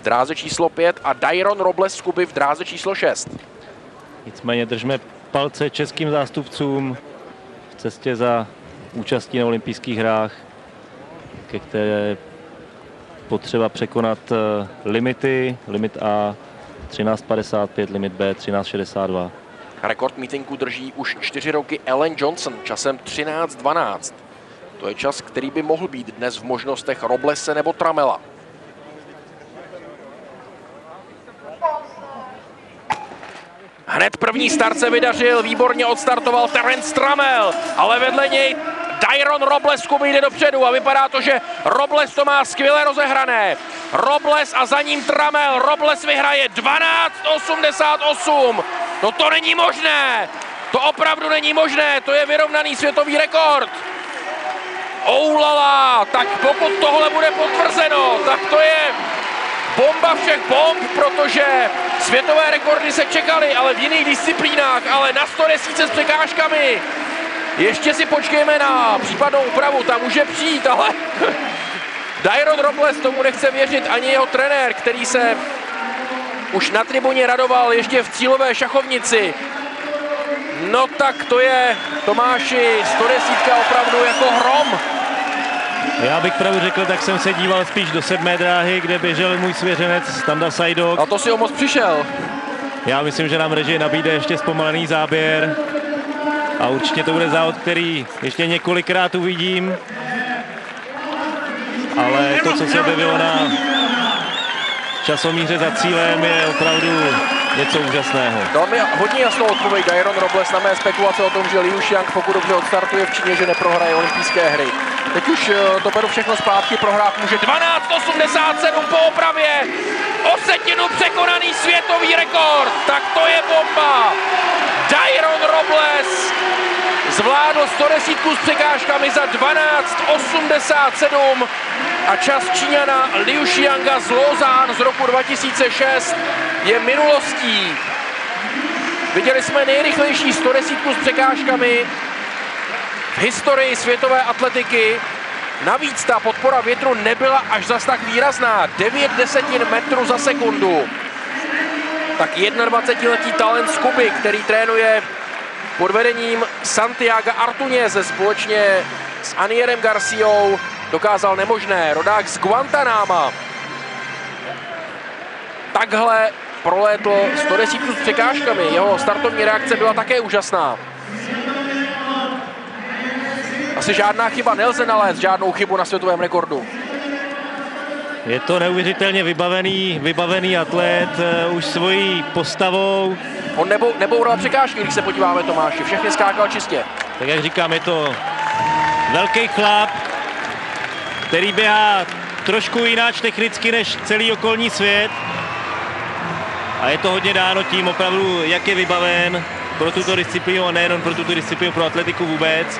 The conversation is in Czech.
dráze číslo 5 a Dairon Robles z Kuby v dráze číslo 6. Nicméně držme palce českým zástupcům v cestě za účastí na olympijských hrách, ke které potřeba překonat limity, limit A 13.55, limit B 13.62. Rekord mítinku drží už 4 roky Ellen Johnson časem 13.12. To je čas, který by mohl být dnes v možnostech Roblese nebo Tramela. Hned první start se vydařil, výborně odstartoval Terence Tramel, ale vedle něj Dairon Robles z Kuby jde dopředu a vypadá to, že Robles to má skvěle rozehrané. Robles a za ním Tramel. Robles vyhraje 12.88. No to není možné. To opravdu není možné. To je vyrovnaný světový rekord. Oulala, tak pokud tohle bude potvrzeno, tak to je bomba všech bomb, protože světové rekordy se čekaly, ale v jiných disciplínách, ale na 110 s překážkami. Ještě si počkejme na případnou úpravu, ta může přijít, ale Dairon Robles tomu nechce věřit ani jeho trenér, který se už na tribuně radoval ještě v cílové šachovnici. No tak to je, Tomáši, 110 opravdu jako hrom. Já bych pravdu řekl, tak jsem se díval spíš do 7. dráhy, kde běžel můj svěřenec Standa Sajdok. A to si o moc přišel. Já myslím, že nám režie nabídne ještě zpomalený záběr. A určitě to bude závod, který ještě několikrát uvidím. Ale to, co se objevilo na časomíře za cílem, je opravdu něco úžasného. Dal mi hodně jasnou odpověď Dairon Robles na mé spekulace o tom, že Liu Xiang, pokud dobře odstartuje v Číně, že neprohraje olympijské hry. Teď už to beru všechno zpátky, prohrát může 12.87 po opravě. O setinu překonaný světový rekord. Tak to je bomba. Dairon Robles zvládl 110 s překážkami za 12.87 a čas Číňana Liu Xianga z Lausanne z roku 2006 je minulostí. Viděli jsme nejrychlejší 110 s překážkami v historii světové atletiky. Navíc ta podpora větru nebyla až zas tak výrazná. 0,9 metru za sekundu. Tak 21letý talent z Kuby, který trénuje pod vedením Santiaga Artuñeze společně s Anierem Garciou, dokázal nemožné. Rodák z Guantanama takhle prolétl 110 s překážkami. Jeho startovní reakce byla také úžasná. Asi žádná chyba, nelze nalézt žádnou chybu na světovém rekordu. Je to neuvěřitelně vybavený atlet, už svojí postavou. On neboural překážky, když se podíváme, Tomáši, všechny skákal čistě. Tak jak říkám, je to velký chlap, který běhá trošku jináč technicky než celý okolní svět. A je to hodně dáno tím opravdu, jak je vybaven pro tuto disciplínu a nejenom pro tuto disciplínu, pro atletiku vůbec.